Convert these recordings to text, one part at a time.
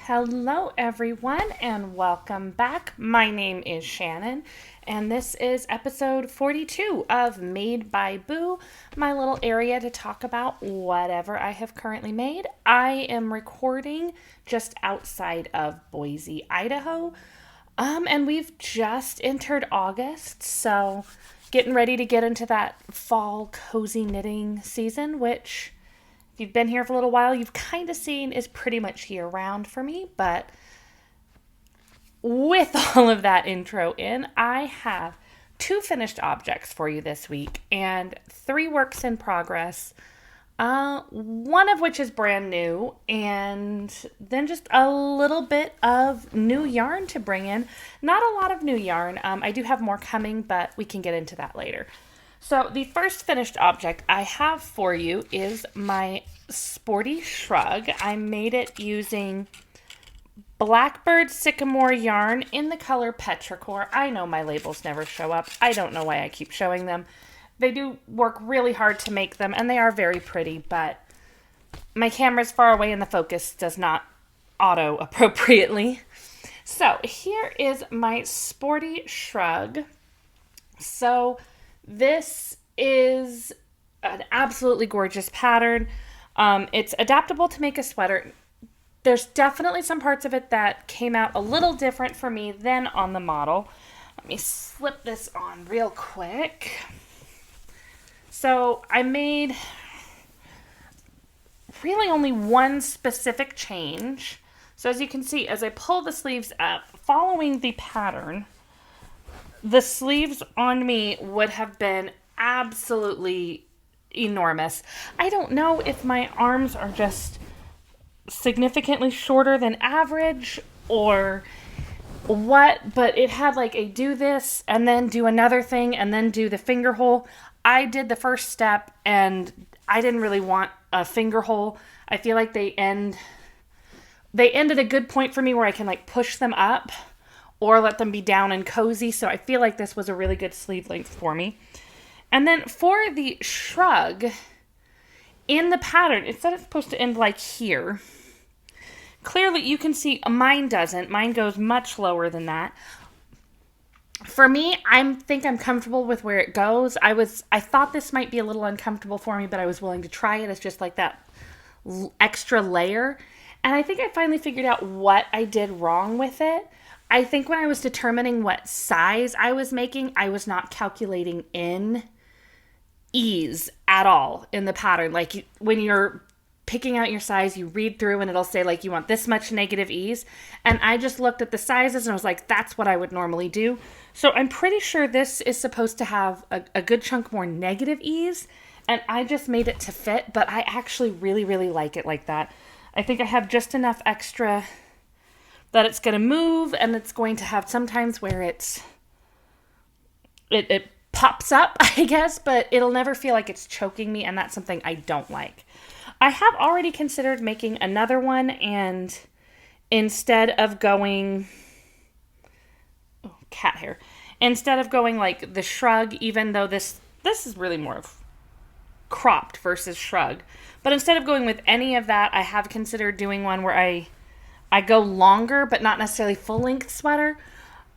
Hello everyone and welcome back. My name is Shannon and this is episode 42 of Made by Boo, my little area to talk about whatever I have currently made. I am recording just outside of Boise, Idaho, and we've just entered August, so getting ready to get into that fall cozy knitting season, which if you've been here for a little while, you've kind of seen is pretty much year-round for me. But with all of that intro in, I have 2 finished objects for you this week and 3 works in progress, one of which is brand new, and then just a little bit of new yarn to bring in. Not a lot of new yarn. I do have more coming, but we can get into that later. So the first finished object I have for you is my Sporti Shrug. I made it using Blackbird Sycamore yarn in the color Petrichor. I know my labels never show up. I don't know why I keep showing them. They do work really hard to make them, and they are very pretty, but my camera's far away and the focus does not auto appropriately. So here is my Sporti Shrug. So this is an absolutely gorgeous pattern. It's adaptable to make a sweater. There's definitely some parts of it that came out a little different for me than on the model. Let me slip this on real quick. So I made really only one specific change. So as you can see, as I pull the sleeves up, following the pattern, the sleeves on me would have been absolutely enormous. I don't know if my arms are just significantly shorter than average or what, but it had like a do this and then do another thing and then do the finger hole. I did the first step and I didn't really want a finger hole. I feel like they end at a good point for me where I can like push them up or let them be down and cozy. So I feel like this was a really good sleeve length for me. And then for the shrug, in the pattern, it said it's supposed to end like here. Clearly you can see mine doesn't. Mine goes much lower than that. For me, I think I'm comfortable with where it goes. I thought this might be a little uncomfortable for me, but I was willing to try it as just like that extra layer. And I think I finally figured out what I did wrong with it. I think when I was determining what size I was making, I was not calculating in ease at all in the pattern. Like when you're picking out your size, you read through and it'll say like you want this much negative ease. And I just looked at the sizes and I was like, that's what I would normally do. So I'm pretty sure this is supposed to have a good chunk more negative ease. And I just made it to fit, but I actually really, really like it like that. I think I have just enough extra that it's going to move, and it's going to have sometimes where it pops up, I guess, but it'll never feel like it's choking me, and that's something I don't like. I have already considered making another one, and instead of going like the shrug, even though this is really more of cropped versus shrug, but instead of going with any of that, I have considered doing one where I go longer, but not necessarily full-length sweater.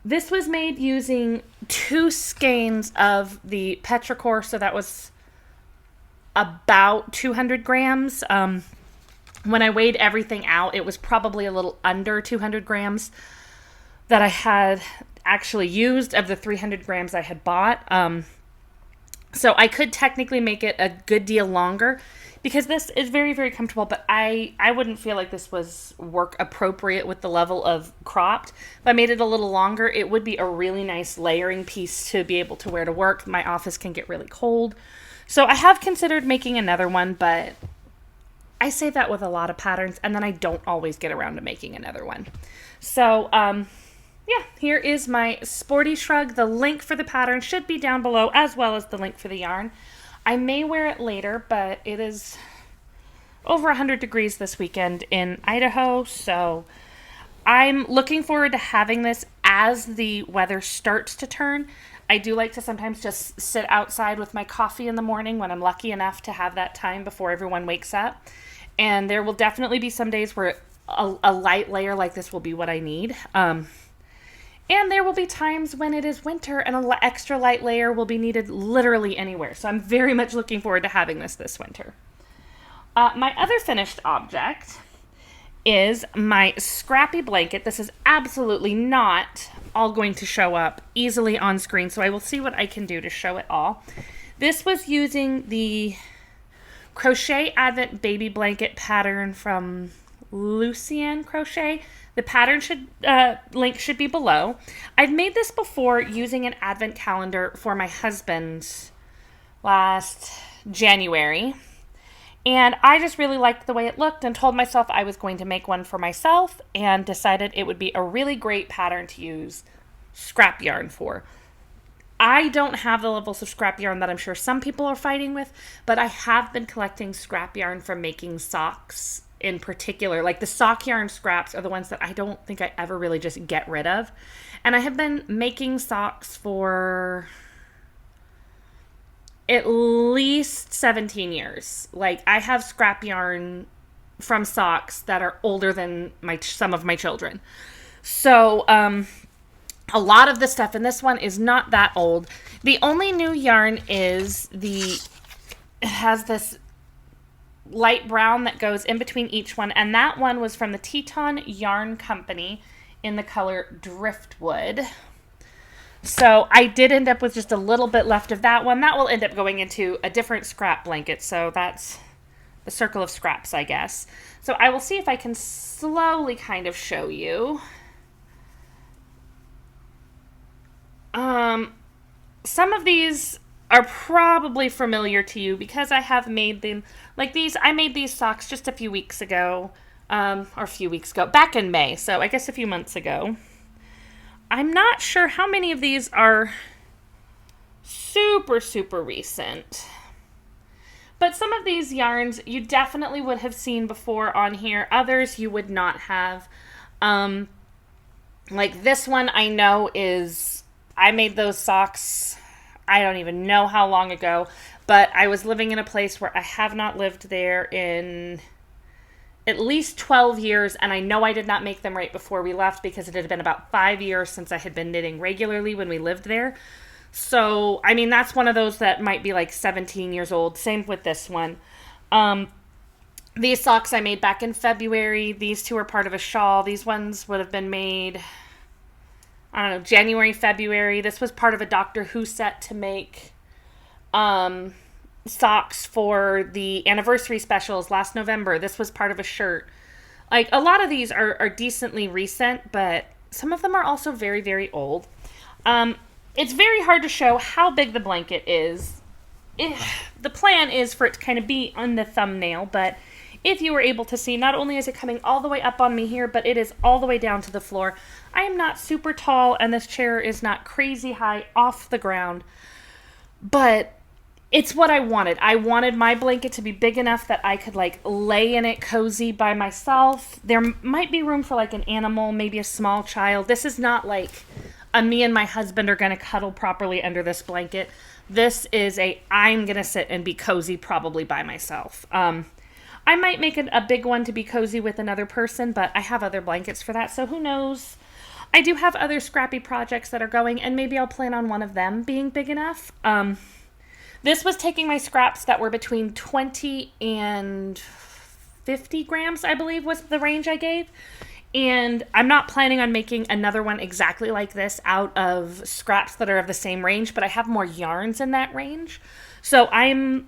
This was made using 2 skeins of the Petrichor, so that was about 200 grams. When I weighed everything out, it was probably a little under 200 grams that I had actually used of the 300 grams I had bought. So I could technically make it a good deal longer, because this is very, very comfortable, but I wouldn't feel like this was work appropriate with the level of cropped. If I made it a little longer, it would be a really nice layering piece to be able to wear to work. My office can get really cold. So I have considered making another one, but I say that with a lot of patterns, and then I don't always get around to making another one. So, yeah, here is my Sporti Shrug. The link for the pattern should be down below, as well as the link for the yarn. I may wear it later, but it is over 100 degrees this weekend in Idaho, so I'm looking forward to having this as the weather starts to turn, I do like to sometimes just sit outside with my coffee in the morning when I'm lucky enough to have that time before everyone wakes up. And there will definitely be some days where a light layer like this will be what I need. And there will be times when it is winter and an extra light layer will be needed literally anywhere. So I'm very much looking forward to having this winter. My other finished object is my scrappy blanket. This is absolutely not all going to show up easily on screen, so I will see what I can do to show it all. This was using the Crochet Advent Baby Blanket pattern from Lucian Crochet. The pattern link should be below. I've made this before using an advent calendar for my husband last January. And I just really liked the way it looked and told myself I was going to make one for myself and decided it would be a really great pattern to use scrap yarn for. I don't have the levels of scrap yarn that I'm sure some people are fighting with, but I have been collecting scrap yarn from making socks in particular. Like the sock yarn scraps are the ones that I don't think I ever really just get rid of. And I have been making socks for at least 17 years. Like I have scrap yarn from socks that are older than some of my children. So a lot of the stuff in this one is not that old. The only new yarn is it has this light brown that goes in between each one, and that one was from the Teton Yarn Company in the color Driftwood. So I did end up with just a little bit left of that one. That will end up going into a different scrap blanket. So that's the circle of scraps, I guess. So I will see if I can slowly kind of show you. Some of these are probably familiar to you because I have made them. Like these, I made these socks just a few weeks ago. Back in May. So I guess a few months ago. I'm not sure how many of these are super, super recent. But some of these yarns you definitely would have seen before on here. Others you would not have. Like this one I know I made those socks, I don't even know how long ago. But I was living in a place where I have not lived there in at least 12 years, and I know I did not make them right before we left because it had been about 5 years since I had been knitting regularly when we lived there. So, I mean, that's one of those that might be like 17 years old. Same with this one. These socks I made back in February. These two are part of a shawl. These ones would have been made, I don't know, January, February. This was part of a Doctor Who set to make socks for the anniversary specials last November. This was part of a shirt. Like a lot of these are decently recent, but some of them are also very, very old. It's very hard to show how big the blanket is. The plan is for it to kind of be on the thumbnail, but if you were able to see, not only is it coming all the way up on me here, but it is all the way down to the floor. I am not super tall, and this chair is not crazy high off the ground, but it's what I wanted. I wanted my blanket to be big enough that I could like lay in it cozy by myself. There might be room for like an animal, maybe a small child. This is not like me and my husband are going to cuddle properly under this blanket. This is I'm going to sit and be cozy probably by myself. I might make it a big one to be cozy with another person, but I have other blankets for that, so who knows? I do have other scrappy projects that are going, and maybe I'll plan on one of them being big enough. This was taking my scraps that were between 20 and 50 grams, I believe was the range I gave. And I'm not planning on making another one exactly like this out of scraps that are of the same range, but I have more yarns in that range. So I'm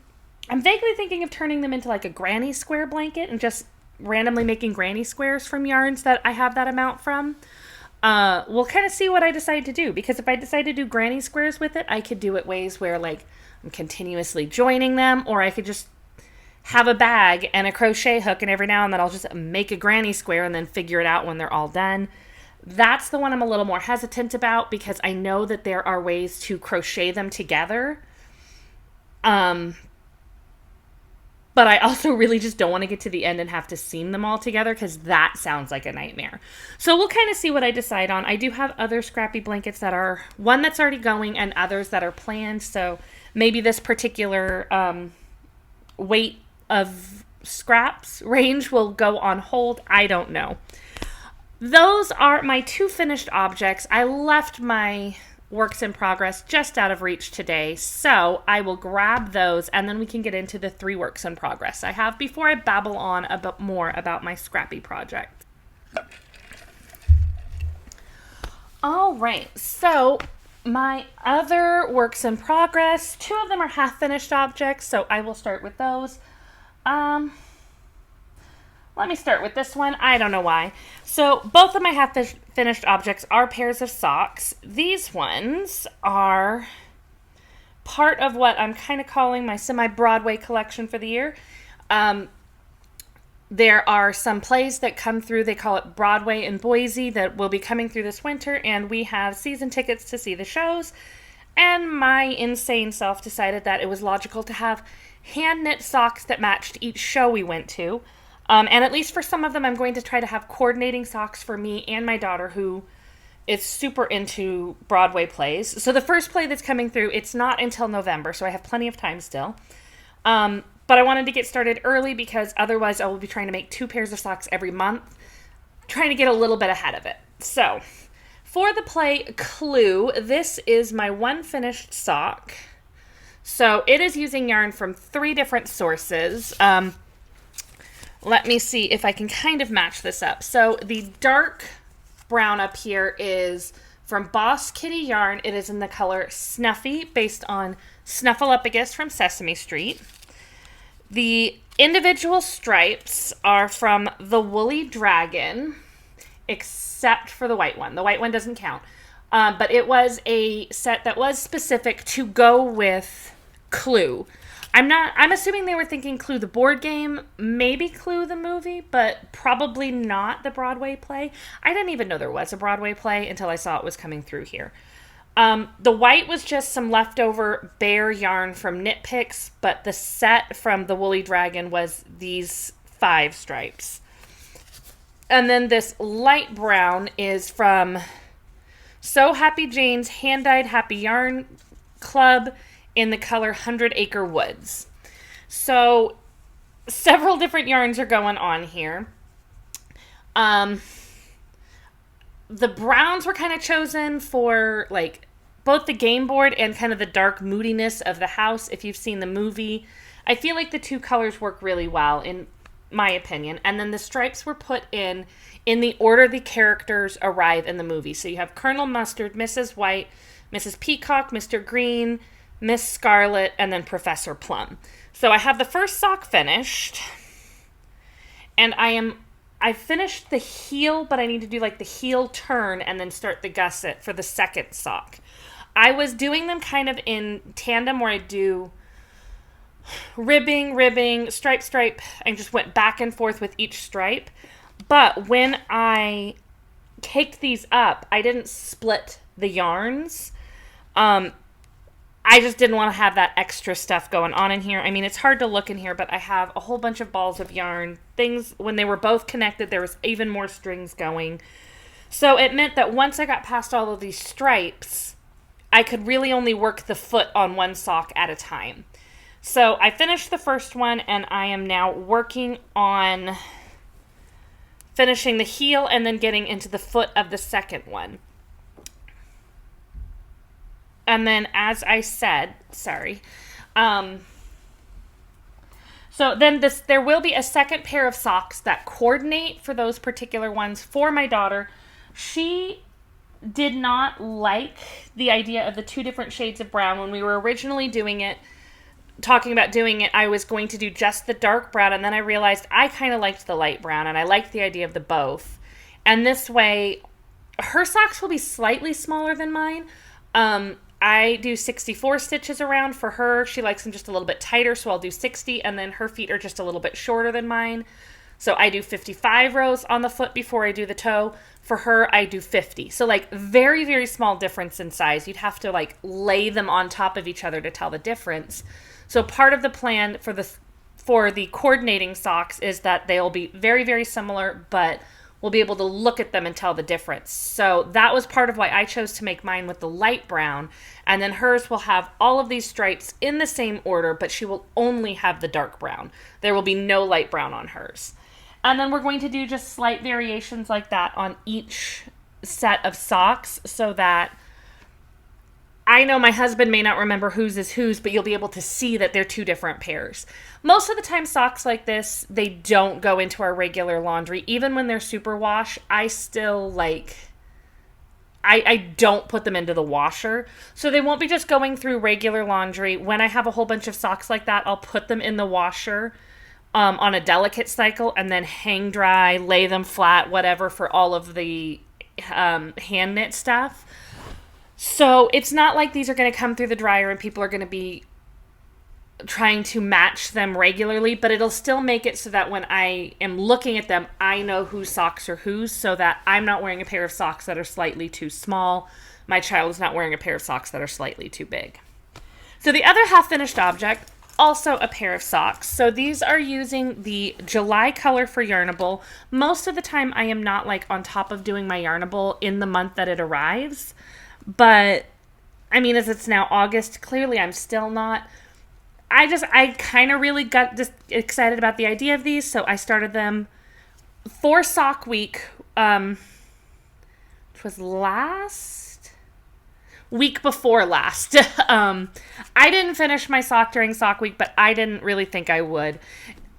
vaguely thinking of turning them into like a granny square blanket and just randomly making granny squares from yarns that I have that amount from. We'll kind of see what I decide to do, because if I decide to do granny squares with it, I could do it ways where like I'm continuously joining them, or I could just have a bag and a crochet hook, and every now and then I'll just make a granny square and then figure it out when they're all done. That's the one I'm a little more hesitant about, because I know that there are ways to crochet them together. but I also really just don't want to get to the end and have to seam them all together because that sounds like a nightmare. So we'll kind of see what I decide on. I do have other scrappy blankets that are, one that's already going and others that are planned. So maybe this particular weight of scraps range will go on hold. I don't know. Those are my 2 finished objects. I left my works in progress just out of reach today, so I will grab those and then we can get into the 3 works in progress I have before I babble on a bit more about my scrappy project. All right, so my other works in progress, 2 of them are half finished objects, so I will start with those. Let me start with this one. I don't know why. So both of my half-finished objects are pairs of socks. These ones are part of what I'm kind of calling my semi-Broadway collection for the year. There are some plays that come through. They call it Broadway in Boise that will be coming through this winter, and we have season tickets to see the shows. And my insane self decided that it was logical to have hand-knit socks that matched each show we went to. And at least for some of them, I'm going to try to have coordinating socks for me and my daughter, who is super into Broadway plays. So the first play that's coming through, it's not until November, so I have plenty of time still. But I wanted to get started early because otherwise I will be trying to make 2 pairs of socks every month, trying to get a little bit ahead of it. So for the play Clue, this is my 1 finished sock. So it is using yarn from 3 different sources. Let me see if I can kind of match this up. So the dark brown up here is from Boss Kitty Yarn. It is in the color Snuffy, based on Snuffleupagus from Sesame Street. The individual stripes are from the Woolly Dragon, except for the white one. The white one doesn't count. But it was a set that was specific to go with Clue. I'm assuming they were thinking Clue the board game, maybe Clue the movie, but probably not the Broadway play. I didn't even know there was a Broadway play until I saw it was coming through here. The white was just some leftover bare yarn from Knit Picks, but the set from the Woolly Dragon was these 5 stripes. And then this light brown is from So Happy Jane's Hand-Dyed Happy Yarn Club in the color 100 Acre Woods. So several different yarns are going on here. The browns were kind of chosen for like both the game board and kind of the dark moodiness of the house. If you've seen the movie, I feel like the 2 colors work really well in my opinion. And then the stripes were put in the order the characters arrive in the movie. So you have Colonel Mustard, Mrs. White, Mrs. Peacock, Mr. Green, Miss Scarlet, and then Professor Plum. So I have the first sock finished, and I finished the heel, but I need to do like the heel turn and then start the gusset for the second sock. I was doing them kind of in tandem where I do ribbing, stripe, and just went back and forth with each stripe. But when I caked these up, I didn't split the yarns. I just didn't want to have that extra stuff going on in here. I mean, it's hard to look in here, but I have a whole bunch of balls of yarn. Things, when they were both connected, there was even more strings going. So it meant that once I got past all of these stripes, I could really only work the foot on one sock at a time. So I finished the first one, and I am now working on finishing the heel and then getting into the foot of the second one. And then, as I said, so then there will be a second pair of socks that coordinate for those particular ones for my daughter. She did not like the idea of the 2 different shades of brown. When we were originally talking about doing it, I was going to do just the dark brown, and then I realized I kind of liked the light brown, and I liked the idea of the both. And this way, her socks will be slightly smaller than mine. I do 64 stitches around for her. She likes them just a little bit tighter, so I'll do 60, and then her feet are just a little bit shorter than mine. So I do 55 rows on the foot before I do the toe. For her, I do 50. So like very, very small difference in size. You'd have to like lay them on top of each other to tell the difference. So part of the plan for the for the coordinating socks is that they'll be very, very similar, but we'll be able to look at them and tell the difference. So that was part of why I chose to make mine with the light brown. And then hers will have all of these stripes in the same order, but she will only have the dark brown. There will be no light brown on hers. And then we're going to do just slight variations like that on each set of socks so that I know my husband may not remember whose is whose, but you'll be able to see that they're two different pairs. Most of the time, socks like this, they don't go into our regular laundry. Even when they're superwash, I still I don't put them into the washer. So they won't be just going through regular laundry. When I have a whole bunch of socks like that, I'll put them in the washer on a delicate cycle and then hang dry, lay them flat, whatever, for all of the hand knit stuff. So it's not like these are going to come through the dryer and people are going to be trying to match them regularly, but it'll still make it so that when I am looking at them, I know whose socks are whose, so that I'm not wearing a pair of socks that are slightly too small. My child is not wearing a pair of socks that are slightly too big. So the other half finished object, also a pair of socks. So these are using the July color for Yarnable. Most of the time I am not on top of doing my Yarnable in the month that it arrives. But, I mean, as it's now August, clearly I'm still not. I kind of really got just excited about the idea of these, so I started them for sock week, which was week before last. I didn't finish my sock during sock week, but I didn't really think I would.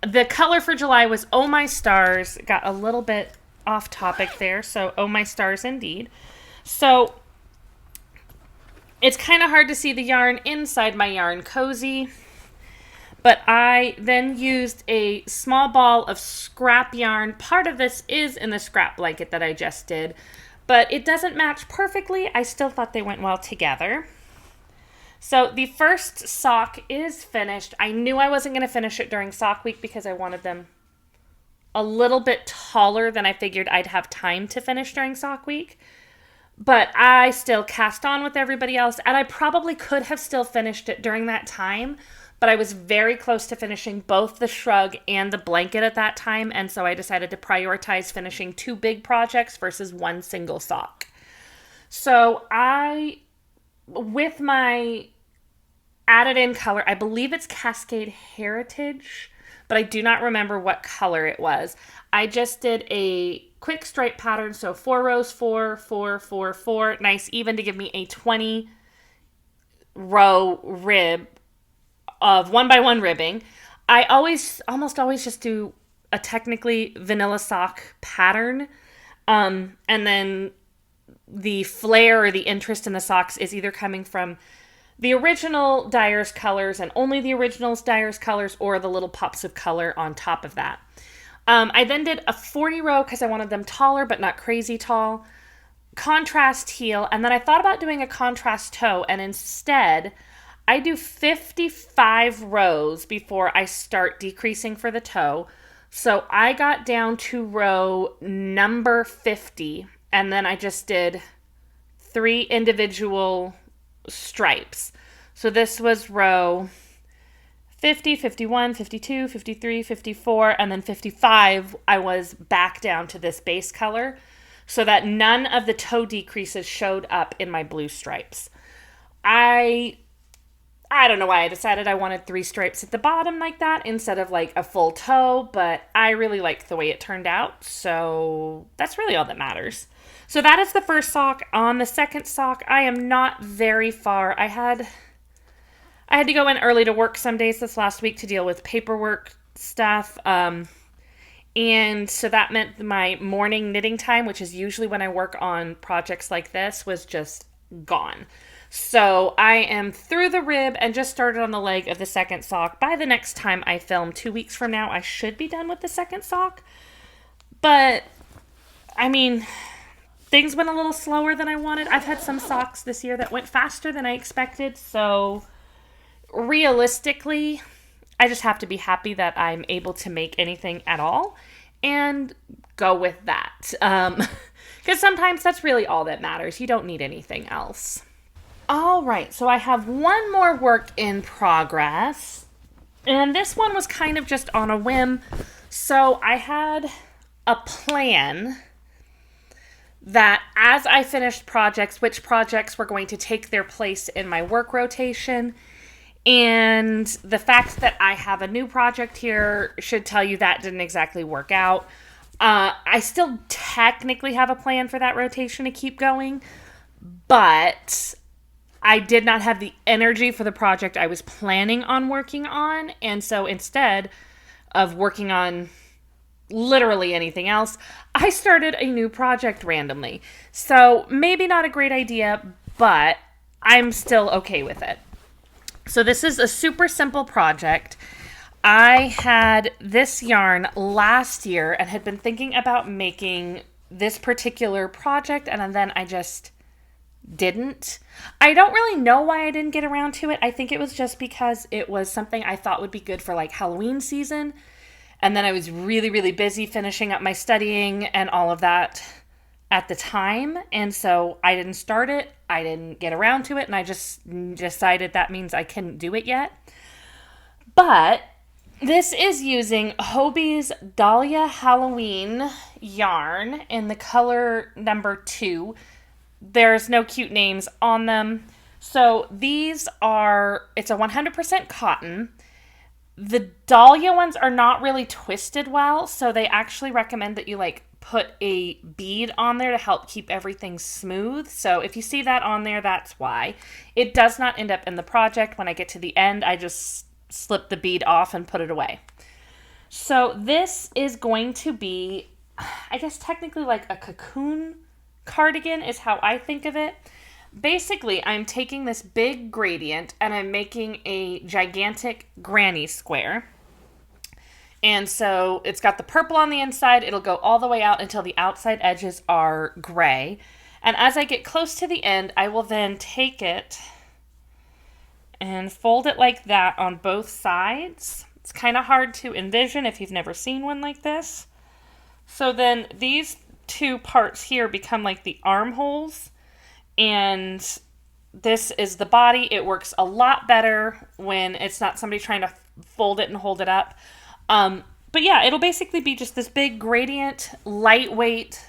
The color for July was Oh My Stars. Got a little bit off topic there, so Oh My Stars indeed. So it's kind of hard to see the yarn inside my yarn cozy, but I then used a small ball of scrap yarn. Part of this is in the scrap blanket that I just did, but it doesn't match perfectly. I still thought they went well together. So the first sock is finished. I knew I wasn't going to finish it during sock week because I wanted them a little bit taller than I figured I'd have time to finish during sock week. But I still cast on with everybody else, and I probably could have still finished it during that time, but I was very close to finishing both the shrug and the blanket at that time, and so I decided to prioritize finishing 2 big projects versus 1 single sock. So with my added in color, I believe it's Cascade Heritage, but I do not remember what color it was. I just did a quick stripe pattern, so 4 rows, 4, 4, 4, 4, nice even to give me a 20 row rib of 1x1 ribbing. I almost always just do a technically vanilla sock pattern, and then the flair or the interest in the socks is either coming from the original Dyer's colors and only the original Dyer's colors, or the little pops of color on top of that. I then did a 40 row because I wanted them taller but not crazy tall, contrast heel, and then I thought about doing a contrast toe, and instead I do 55 rows before I start decreasing for the toe. So I got down to row number 50, and then I just did 3 individual stripes. So this was row 50, 51, 52, 53, 54, and then 55, I was back down to this base color so that none of the toe decreases showed up in my blue stripes. I don't know why I decided I wanted 3 stripes at the bottom like that instead of a full toe, but I really liked the way it turned out, so that's really all that matters. So that is the first sock. On the second sock, I am not very far. I had to go in early to work some days this last week to deal with paperwork stuff. And so that meant my morning knitting time, which is usually when I work on projects like this, was just gone. So I am through the rib and just started on the leg of the second sock. By the next time I film 2 weeks from now, I should be done with the second sock. But, I mean, things went a little slower than I wanted. I've had some socks this year that went faster than I expected, so realistically, I just have to be happy that I'm able to make anything at all and go with that. Because sometimes that's really all that matters. You don't need anything else. All right, so I have one more work in progress. And this one was kind of just on a whim. So I had a plan that as I finished projects, which projects were going to take their place in my work rotation. And the fact that I have a new project here should tell you that didn't exactly work out. I still technically have a plan for that rotation to keep going, but I did not have the energy for the project I was planning on working on. And so instead of working on literally anything else, I started a new project randomly. So maybe not a great idea, but I'm still okay with it. So this is a super simple project. I had this yarn last year and had been thinking about making this particular project, and then I just didn't. I don't really know why I didn't get around to it. I think it was just because it was something I thought would be good for like Halloween season. And then I was really, really busy finishing up my studying and all of that at the time. And so I didn't start it. I didn't get around to it. And I just decided that means I couldn't do it yet. But this is using Hobbie's Dahlia Halloween yarn in the color number 2. There's no cute names on them. So these are, it's a 100% cotton. The Dahlia ones are not really twisted well, so they actually recommend that you like put a bead on there to help keep everything smooth. So if you see that on there, that's why. It does not end up in the project. When I get to the end, I just slip the bead off and put it away. So this is going to be, I guess technically like a cocoon cardigan is how I think of it. Basically, I'm taking this big gradient and I'm making a gigantic granny square. And so it's got the purple on the inside. It'll go all the way out until the outside edges are gray. And as I get close to the end, I will then take it and fold it like that on both sides. It's kind of hard to envision if you've never seen one like this. So then these two parts here become like the armholes, and this is the body. It works a lot better when it's not somebody trying to fold it and hold it up. But yeah, it'll basically be just this big gradient, lightweight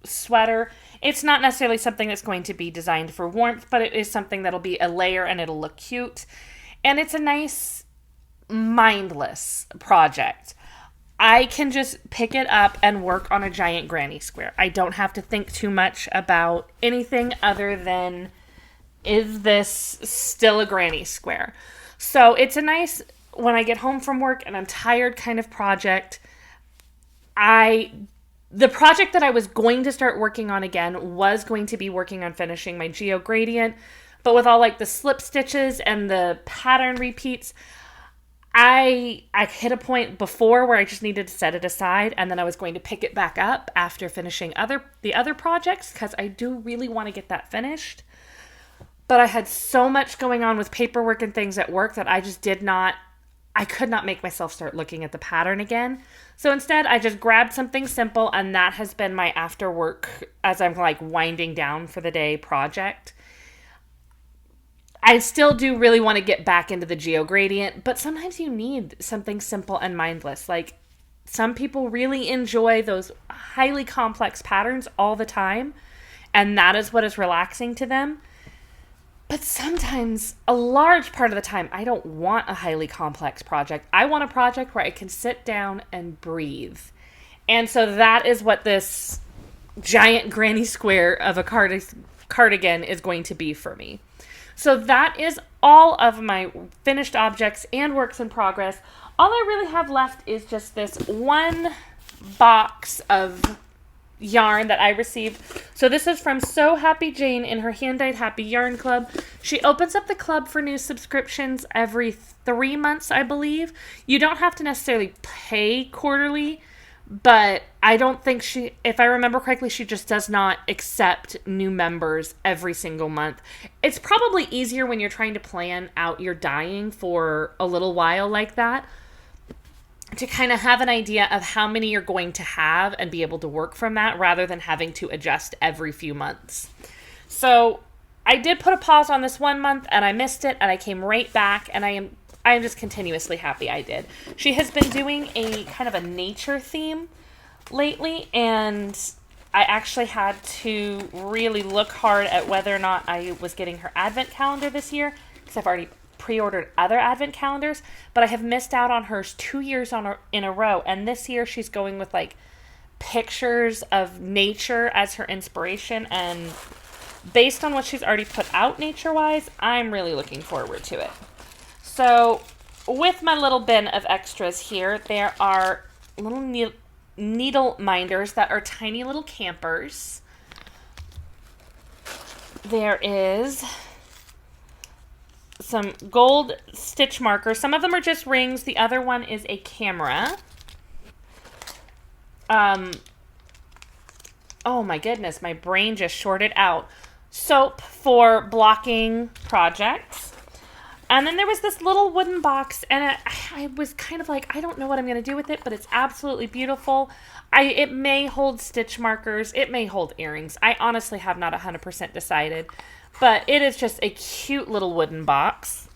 sweater. It's not necessarily something that's going to be designed for warmth, but it is something that'll be a layer and it'll look cute. And it's a nice, mindless project. I can just pick it up and work on a giant granny square. I don't have to think too much about anything other than, is this still a granny square? So it's a nice, when I get home from work and I'm tired kind of project. The project that I was going to start working on again was going to be working on finishing my geo gradient, but with all like the slip stitches and the pattern repeats, I hit a point before where I just needed to set it aside, and then I was going to pick it back up after finishing the other projects, because I do really want to get that finished. But I had so much going on with paperwork and things at work that I could not make myself start looking at the pattern again. So instead, I just grabbed something simple, and that has been my after work as I'm like winding down for the day project. I still do really want to get back into the geo gradient, but sometimes you need something simple and mindless. Like, some people really enjoy those highly complex patterns all the time, and that is what is relaxing to them. But sometimes, a large part of the time, I don't want a highly complex project. I want a project where I can sit down and breathe. And so that is what this giant granny square of a cardigan is going to be for me. So that is all of my finished objects and works in progress. All I really have left is just this one box of yarn that I received. So this is from So Happy Jane in her Hand-Dyed Happy Yarn Club. She opens up the club for new subscriptions every 3 months, I believe. You don't have to necessarily pay quarterly, but I don't think if I remember correctly, she just does not accept new members every single month. It's probably easier when you're trying to plan out your dyeing for a little while like that, to kind of have an idea of how many you're going to have and be able to work from that rather than having to adjust every few months. So I did put a pause on this 1 month and I missed it, and I came right back, and I am I'm just continuously happy I did. She has been doing a kind of a nature theme lately, and I actually had to really look hard at whether or not I was getting her advent calendar this year, because I've already pre-ordered other advent calendars, but I have missed out on hers 2 years in a row, and this year she's going with like pictures of nature as her inspiration, and based on what she's already put out nature-wise, I'm really looking forward to it. So with my little bin of extras here, there are little needle minders that are tiny little campers. There is some gold stitch markers. Some of them are just rings. The other one is a camera. Oh my goodness, my brain just shorted out. Soap for blocking projects. And then there was this little wooden box, and I was kind of like, I don't know what I'm going to do with it, but it's absolutely beautiful. It may hold stitch markers. It may hold earrings. I honestly have not 100% decided, but it is just a cute little wooden box.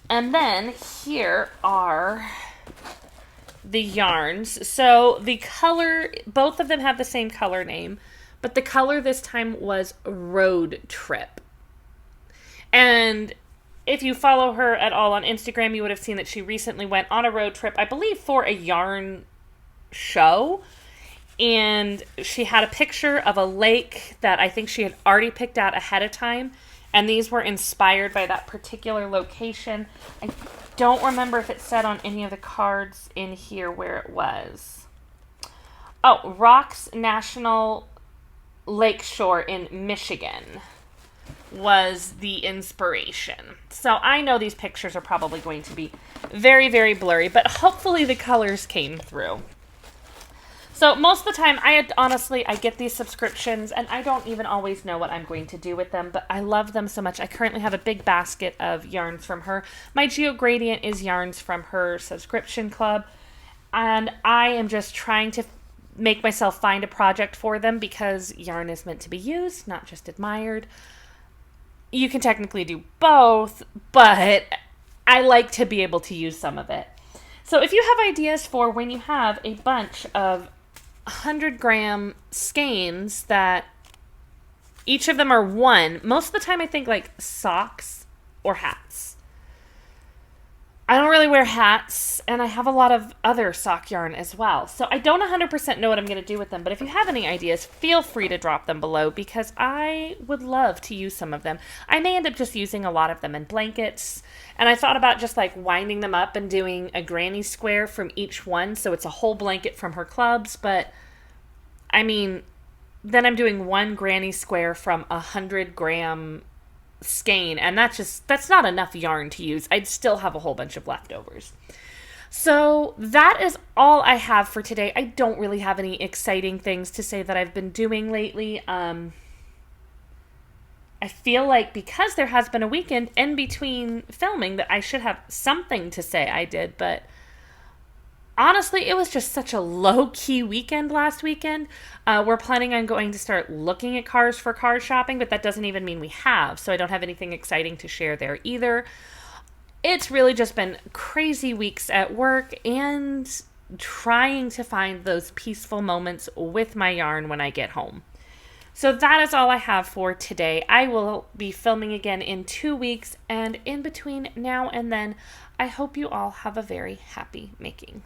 And then here are the yarns. So the color, both of them have the same color name, but the color this time was Road Trip. And if you follow her at all on Instagram, you would have seen that she recently went on a road trip, I believe for a yarn show. And she had a picture of a lake that I think she had already picked out ahead of time. And these were inspired by that particular location. I don't remember if it said on any of the cards in here where it was. Oh, Rocks National Lakeshore in Michigan was the inspiration. So I know these pictures are probably going to be very, very blurry, but hopefully the colors came through. So most of the time, I get these subscriptions, and I don't even always know what I'm going to do with them, but I love them so much. I currently have a big basket of yarns from her. My Geo Gradient is yarns from her subscription club, and I am just trying to make myself find a project for them, because yarn is meant to be used, not just admired. You can technically do both, but I like to be able to use some of it. So if you have ideas for when you have a bunch of 100-gram skeins that each of them are one, most of the time I think like socks or hats. I don't really wear hats, and I have a lot of other sock yarn as well. So I don't 100% know what I'm going to do with them, but if you have any ideas, feel free to drop them below, because I would love to use some of them. I may end up just using a lot of them in blankets, and I thought about just like winding them up and doing a granny square from each one, so it's a whole blanket from her clubs, but I mean, then I'm doing one granny square from 100-gram skein, and that's not enough yarn to use. I'd still have a whole bunch of leftovers. So that is all I have for today. I don't really have any exciting things to say that I've been doing lately. I feel like because there has been a weekend in between filming that I should have something to say I did, but honestly, it was just such a low-key weekend last weekend. We're planning on going to start looking at cars for car shopping, but that doesn't even mean we have, so I don't have anything exciting to share there either. It's really just been crazy weeks at work and trying to find those peaceful moments with my yarn when I get home. So that is all I have for today. I will be filming again in 2 weeks, and in between now and then, I hope you all have a very happy making.